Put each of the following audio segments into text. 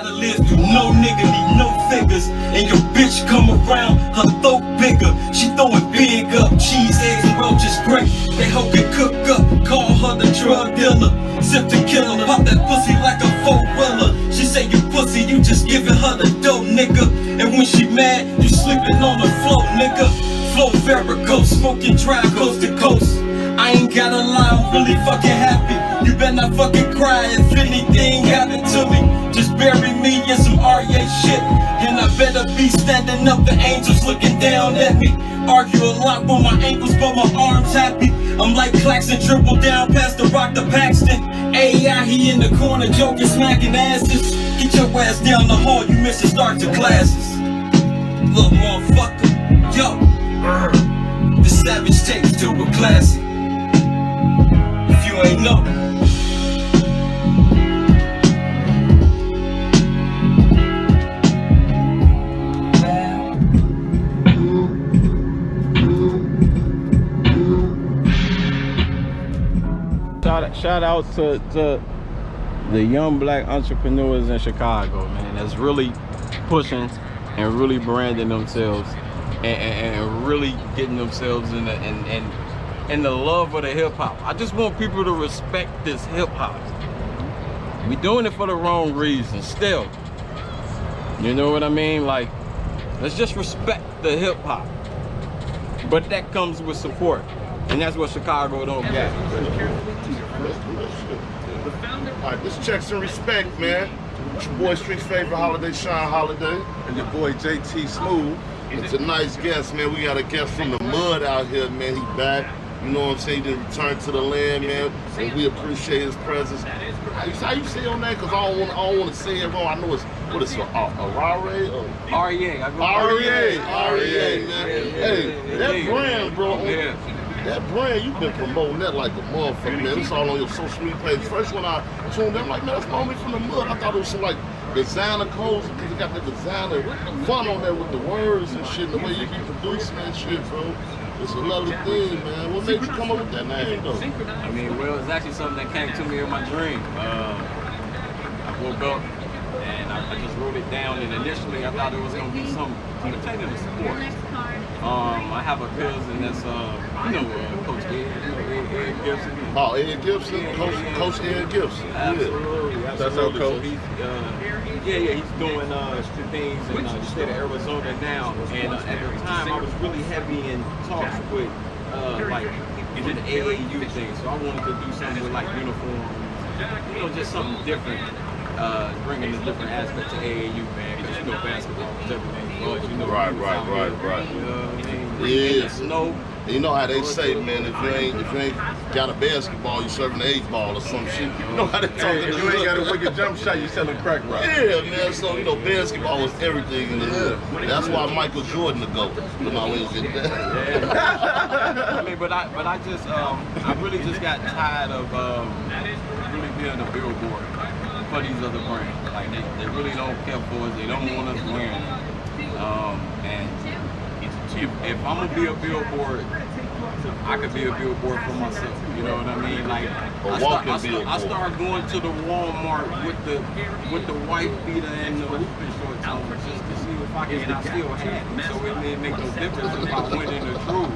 gotta live through no nigga, need no figures. And your bitch come around, her throat bigger. She throwing big up, cheese, eggs, and roaches great. They hope it cook up, call her the drug dealer. Sip to kill her, pop that pussy like a four-wheeler. She say you pussy, you just giving her the dough, nigga. And when she mad, you sleeping on the floor, nigga. Flow varicose, smoking dry coast to coast. I ain't gotta lie, I'm really fucking happy. You better not fucking cry if anything happened to me. Just bury me in some ARYHAE shit. And I better be standing up, the angels looking down at me. Argue a lot with my ankles, but my arms happy. I'm like Claxton, dribble down past the rock to Paxton. ARYHAE, he in the corner, joking, smacking asses. Get your ass down the hall, you missing start to classes. Little motherfucker, yo. The savage takes to a classic. If you ain't know. Shout out to the young black entrepreneurs in Chicago, man, that's really pushing and really branding themselves and really getting themselves in the love of the hip hop. I just want people to respect this hip hop. We doing it for the wrong reasons still. You know what I mean? Like, let's just respect the hip hop. But that comes with support. And that's what Chicago don't get. Alright, this is Checkz RSPKT, man. It's your boy Street's favorite holiday, Shine Holiday. And your boy JT Smooth. It's a nice guest, man. We got a guest from the mud out here, man. He back. You know what I'm saying? He didn't return to the land, man. And we appreciate his presence. How you say your name? Because I don't want to say it wrong. I know it's, what is it? ARYHAE? ARYHAE. ARYHAE, man. Hey, that brand, bro. That brand, you've been promoting that like a motherfucker, man. It's all on your social media page. First when I tuned in, I'm like, man, that's my homie from the mud. I thought it was some like designer codes because it got the designer fun on there with the words and shit, and the way you be producing that shit, bro. It's a lovely thing, man. What made you come up with that name, though? I mean, well, it's actually something that came to me in my dream. I woke up and I just wrote it down, and initially I thought it was going to be something pertaining to sports. I have a cousin that's, Coach Ed Gibson. Oh, Ed Gibson? Yeah, Coach Ed Gibson. Absolutely. That's our coach. So he's, he's doing things in the state of Arizona now. And at the time, I was really heavy in talks with, like, the AAU thing. So I wanted to do something with, like, uniforms. You know, just something different. Bringing a different aspect to AAU, man. Because you know basketball is everything for us. You know, right. You know what I mean? Yeah. Snow. You know how they say, man, if you ain't got a basketball, you serving an 8-ball or some shit. You know how they talk. If you ain't got a wicked jump shot, you selling crack rock. Yeah, man. So you know, basketball is everything in the hood. That's why Michael Jordan the GOAT. You know, always get that. I mean, but I just I really just got tired of really being a billboard for these other brands. Like they really don't care for us. They don't want us wearing it. And if I'm gonna be a billboard, I could be a billboard for myself. You know what I mean? Like I start going to the Walmart with the white beater and the hooping shorts on just to see if I can still have it. So it didn't make no difference if I went in the truth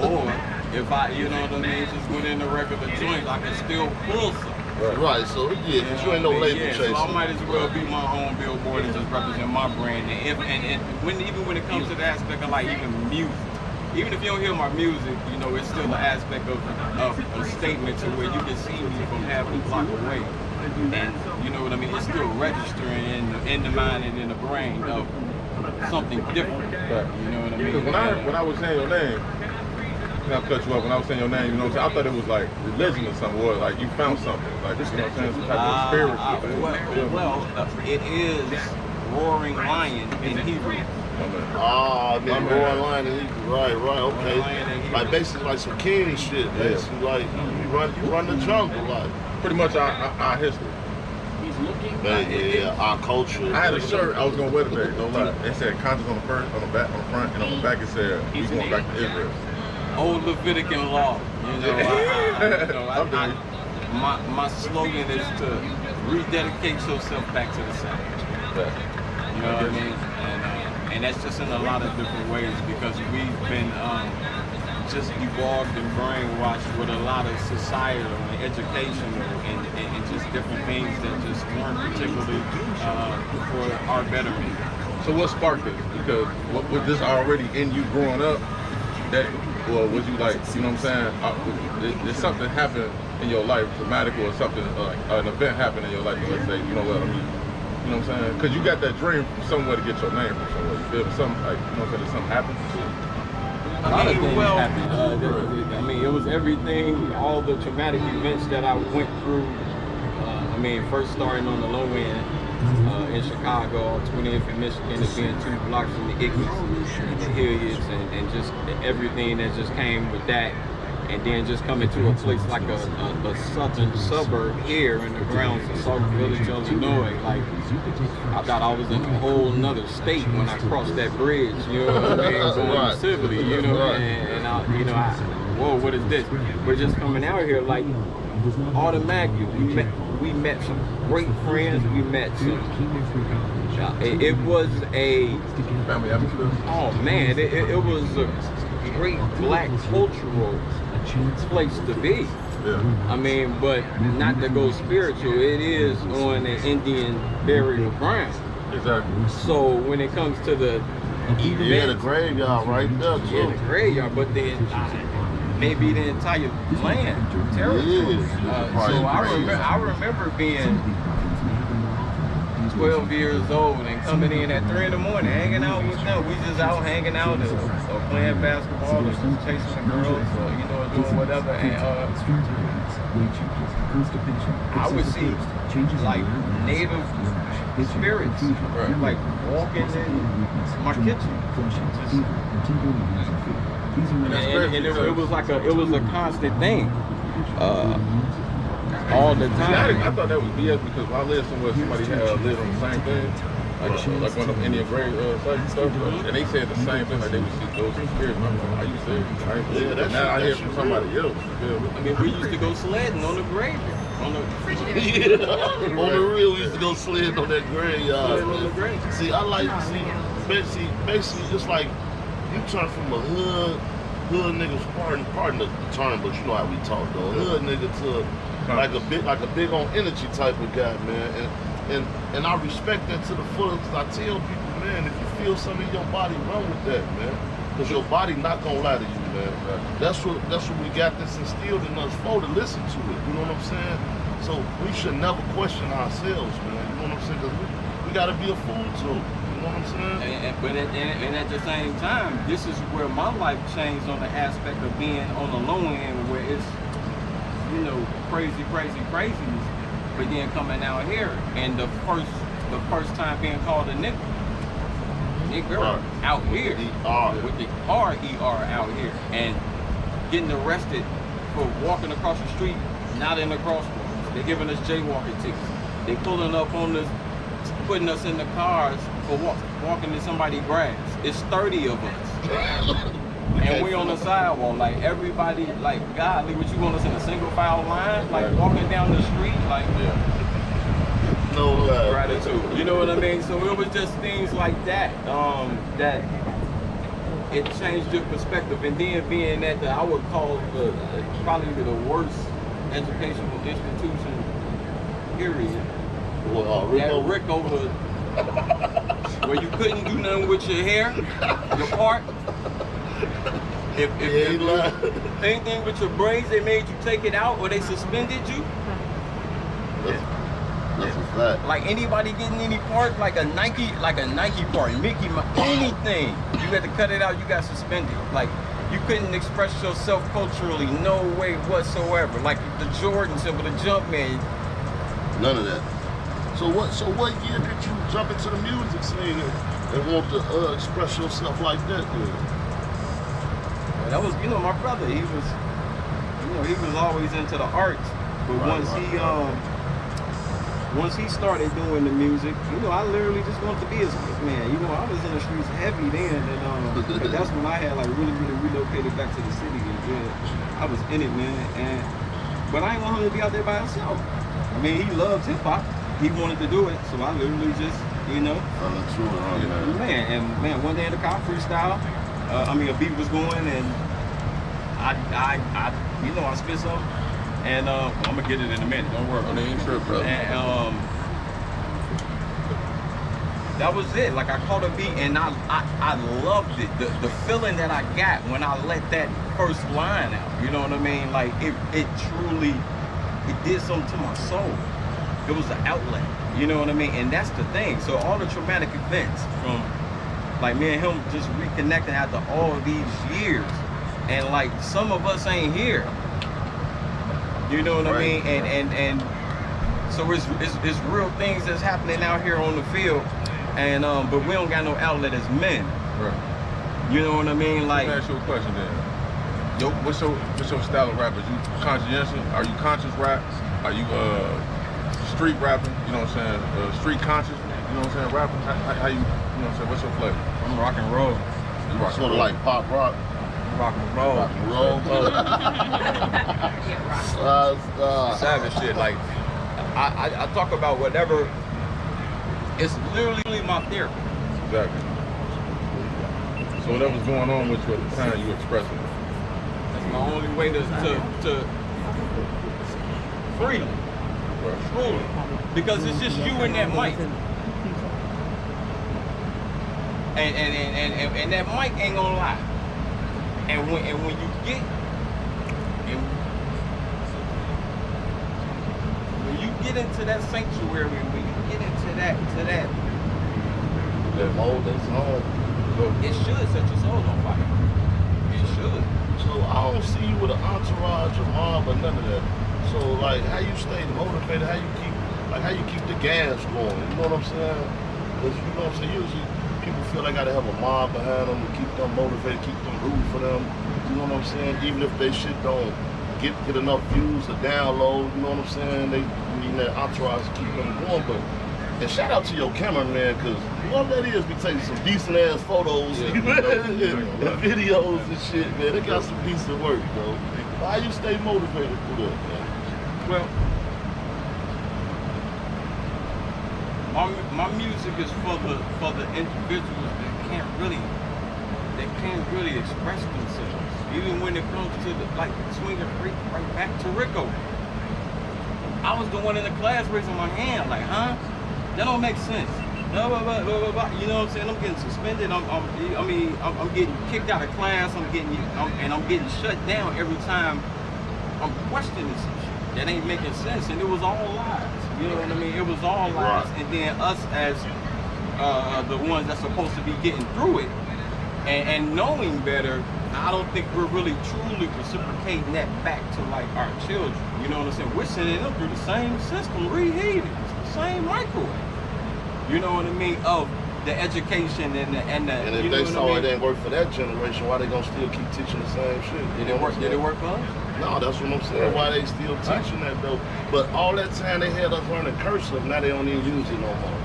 or if I, you know what I mean, just went in the regular joint, I could still pull some. Right, so yeah, because you ain't no label chaser. So I might as well be my own billboard and just represent my brand. And even when it comes to the aspect of like even music, even if you don't hear my music, you know, it's still an aspect of a statement to where you can see me from half a block away. And you know what I mean? It's still registering in the mind and in the brain of something different. Right. You know what I mean? Because when I was saying your name, I cut you up when I was saying your name, you know what I'm saying? I thought it was like religion or something, or like you found something. Like, you know what I'm saying? Some type of spirit. It is roaring lion in Hebrew. Roaring lion in Hebrew. Right, okay. Like basically like some king shit. Basically like you run the jungle, like. Pretty much our history. Yeah, our culture. I had a shirt I was gonna wear today, no lie. It said conscious on the front, on the front, and on the back it said we going back to Israel. Old Levitican law. You know, my slogan is to rededicate yourself back to the sound. You know what I mean? And that's just in a lot of different ways because we've been just evolved and brainwashed with a lot of societal and educational and just different things that just weren't particularly for our betterment. So what sparked it? Because was this already in you growing up? That, or was you like, you know what I'm saying? Did something happen in your life, traumatic or something, like an event happened in your life, and let's say, you know what, I mean, you know what I'm saying? Because you got that dream from somewhere to get your name from somewhere. You feel me? Something like, you know what I'm saying? Something happened. A lot of things happened. I mean, it was everything, all the traumatic events that I went through. I mean, first starting on the low end in Chicago, 20th in Michigan, and being 2 blocks from the Ignis and the Hilliards, and just everything that just came with that. And then just coming to a place like a southern suburb here in the grounds of South Village, Illinois. Like, I thought I was in a whole nother state when I crossed that bridge, you know what I mean, going to Sibley, you know, and I, you know, whoa, what is this? We're just coming out here like automatically. We met some great friends. We met some. It was a Family atmosphere. Oh man, it was a great black cultural place to be. Yeah. I mean, but not to go spiritual. It is on an Indian burial ground. Exactly. So when it comes to the event, Yeah, the graveyard right there too. yeah, the graveyard, but then maybe the entire land, territory. So I remember being 12 years old and coming in at 3 in the morning, hanging out with them. We just out hanging out or playing basketball or chasing the girls or, you know, doing whatever. And I would see like native spirits like walking in my kitchen. And it was like it was a constant thing. All the time. I thought that was BS because when I lived somewhere, somebody had lived on the same thing, like one of them Indian grave sites and stuff, and they said the same thing, like they would see ghosts and spirits. I'm like, are you serious? But now I hear from somebody else. I mean, we used to go sledding on the graveyard. On the On the real, we used to go sledding on that graveyard. on the graveyard. See, I like basically just like you turn from a hood niggas, pardon the term, but you know how we talk though. Hood nigga to like a big on energy type of guy, man. And I respect that to the fullest. I tell people, man, if you feel something in your body, run with that, man. Cause your body not gonna lie to you, man. That's what we got this instilled in us for, to listen to it. You know what I'm saying? So we should never question ourselves, man. You know what I'm saying? Cause we gotta be a fool too. You know what I'm saying? But at the same time, this is where my life changed on the aspect of being on the low end, where it's, you know, craziness. But then coming out here, and the first time being called a nigga out here with the R-E-R out here, and getting arrested for walking across the street, not in the crosswalks. They're giving us jaywalking tickets. They pulling up on us, putting us in the cars for walking in somebody's grass. It's 30 of us. And we on the sidewalk, like everybody, like, godly, what you want us in a single file line, like walking down the street, like, No lie. gratitude. You know what I mean? So it was just things like that, that it changed your perspective. And then being at I would call probably the worst educational institution, period. Well, That Rickover, where you couldn't do nothing with your hair, your part. If anything with your braids, they made you take it out or they suspended you. That's a fact. Like anybody getting any part, like a Nike part, Mickey Mouse, anything, you had to cut it out, you got suspended. Like you couldn't express yourself culturally, no way whatsoever. Like the Jordans with the Jumpman. None of that. So what year did you jump into the music scene and want to express yourself like that, dude? That was, you know, my brother. He was, you know, he was always into the arts. But once he started doing the music, you know, I literally just wanted to be his man. You know, I was in the streets heavy then, and that's when I had like really relocated back to the city. And yeah, I was in it, man. But I ain't want him to be out there by himself. I mean, he loves hip hop. he wanted to do it, so I literally just, you know, man, one day in the car, freestyle. I mean, a beat was going, and I you know, I spit something, and I'm gonna get it in a minute. Don't worry. On the intro, bro. And that was it. Like, I caught a beat, and I loved it. The feeling that I got when I let that first line out. You know what I mean? Like, it truly, it did something to my soul. It was an outlet. You know what I mean? And that's the thing. So all the traumatic events from, like, me and him just reconnecting after all of these years, and like, some of us ain't here. You know what I mean? And so it's real things that's happening out here on the field, and but we don't got no outlet as men. Right. You know what I mean? Like, let me ask you a question then. Yo, what's your style of rap? Is you conscientious? Are you conscious rap? Are you street rapping? You know what I'm saying? Street conscious? You know what I'm saying? Rapping? How you know what I'm saying? What's your flavor? I'm rock and roll. You rock Sort of like pop rock. Rock and roll. Rock and roll. Savage shit. Like, I talk about whatever. It's literally my therapy. Exactly. So whatever's going on with you at the time, you expressing it. That's my only way to freedom. Right. Truly. Because it's just you and that mic. And that mic ain't gonna lie. And when you get into that sanctuary, when you get into that mode, that's home. it should set your soul on fire. It should. So I don't see you with an entourage or mob or none of that. So like, how you stay motivated? How you keep the gas going? You know what I'm saying? Because you know what I'm saying. Usually people feel they gotta have a mob behind them to keep them motivated, keep them rooting for them. You know what I'm saying? Even if they shit don't get enough views or download, you know what I'm saying? They need that entourage to keep them going. But and shout out to your cameraman, because whoever that is be taking some decent ass photos and videos and shit, man. They got some decent work, bro. Why you stay motivated through that, man? Well, my music is for the individuals that can't really express themselves. Even when it comes to like swinging right back to Rico. I was the one in the class raising my hand, like, huh? That don't make sense. Blah, blah, blah, blah, blah. You know what I'm saying? I'm getting suspended. I'm getting kicked out of class. I'm getting shut down every time I'm questioning some shit that ain't making sense. And it was all lies. You know what I mean? It was all lies. And then us as the ones that's supposed to be getting through it and knowing better, I don't think we're really truly reciprocating that back to like our children. You know what I'm saying? We're sending them through the same system, reheated. It's the same microwave. You know what I mean? Of the education and if they saw it didn't work for that generation, why they gonna still keep teaching the same shit? Did it work for us? No, that's what I'm saying. Why they still teaching that though? But all that time they had us learning cursive, now they don't even use it no more.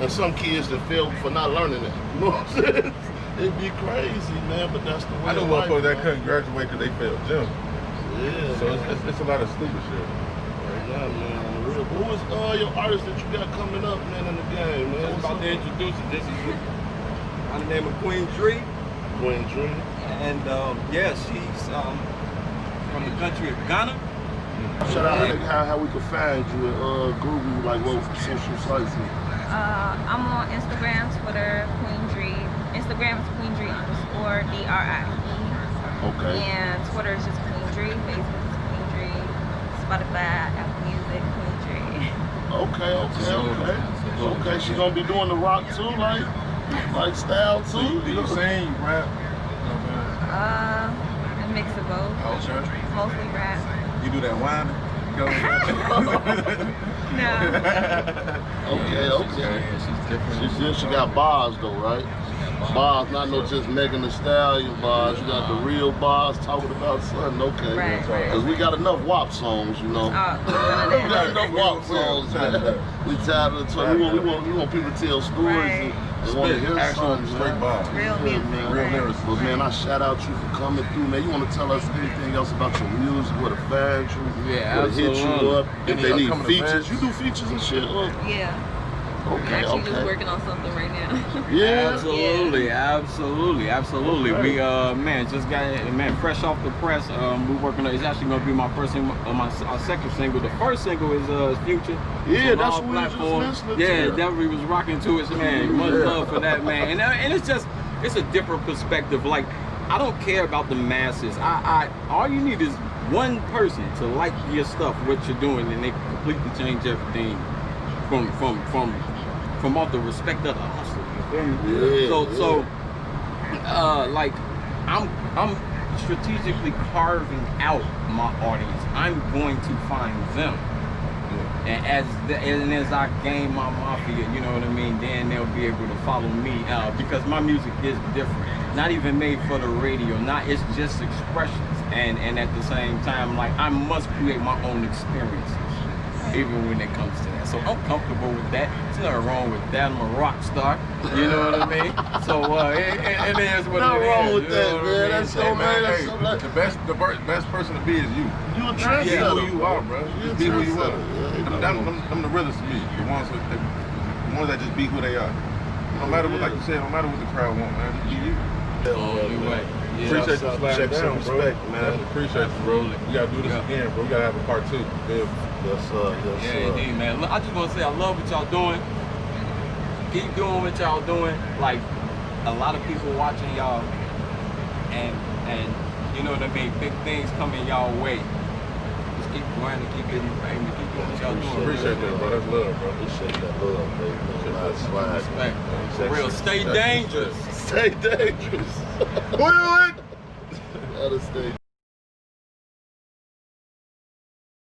And some kids that fail for not learning it. You know what I'm saying? It'd be crazy, man, but that's the way. I know motherfuckers that couldn't graduate because they failed gym. Yeah. So it's a lot of stupid shit. Yeah, man. Who is your artists that you got coming up, man, in the game, man? I'm about to introduce it. This is by the name of Queen Dree. Queen Dree. And yeah, she's from the country of Ghana. Shout out how we can find you and Google, like what social sites. I'm on Instagram, Twitter, Queen Dree. Instagram is Queen Dree _ DRIE. Okay. And Twitter is just Queen Dree. Facebook is Queen Dree. Spotify, Apple Music, Queen Dree. Okay. She gonna be doing the rock too, like style too. You sing, you rap? A mix of both. Okay. Mostly rap. You do that whining? No. Okay. Yeah, she's different. She got bars though, right? bars, not no just Megan Thee Stallion bars. You got the real bars talking about something, okay. Right. Because we got enough WAP songs, you know. We got enough WAP songs, man. We tired of the talk. We want people to tell stories and want to hear songs, straight bars. Real music. Real lyrics. But man, I shout out you for coming through, man. You want to tell us anything else about your music, where to find you, Yeah, where to hit you up, if Any they need upcoming features. events? You do features and shit, huh? Yeah. Okay, Actually okay. just working on something right now. Yeah. Absolutely. Okay. We man, just got it, man, fresh off the press. We working on. It's actually gonna be my first single, our second single. The first single is Future. Yeah, It's on that's all what we was just platforms. listening to. Yeah, Definitely was rocking to it, man. Much love for that, man. And it's a different perspective. Like, I don't care about the masses. I all you need is one person to like your stuff, what you're doing, and they completely change everything from off the respect of the hustle. You feel me? So like I'm strategically carving out my audience. I'm going to find them. And as I gain my mafia, you know what I mean, then they'll be able to follow me because my music is different. Not even made for the radio. It's just expressions. And at the same time, like, I must create my own experiences, even when it comes to that. So I'm comfortable with that. There's nothing wrong with that. I'm a rock star. You know what I mean? So it is what Nothing it is. wrong with you that, know what man. I mean? That's so, man. That's so, like, The best person to be is you. you a Be trendsetter. who you are, bro. You a Just be who you are. trendsetter. Them the realest to me. The ones that just be who they are. No matter what, like you said, no matter what the crowd want, man. Just be you. Anyway, yeah. Appreciate you sliding Check some down, bro. respect, man. Definitely appreciate you, bro. We gotta do this again, bro. We gotta have a part 2. Yeah. Yes, sir. Yes, Yeah, sir. indeed, man. Look, I just want to say I love what y'all doing. Keep doing what y'all doing. Like, a lot of people watching y'all, and you know what I mean. Big things coming y'all way. Just keep grinding, keep getting paid, keep doing what y'all doing. Appreciate that, bro. That's love, bro. Appreciate that love, baby. Nice swag. Respect. For real, stay dangerous. Stay dangerous. What? Gotta stay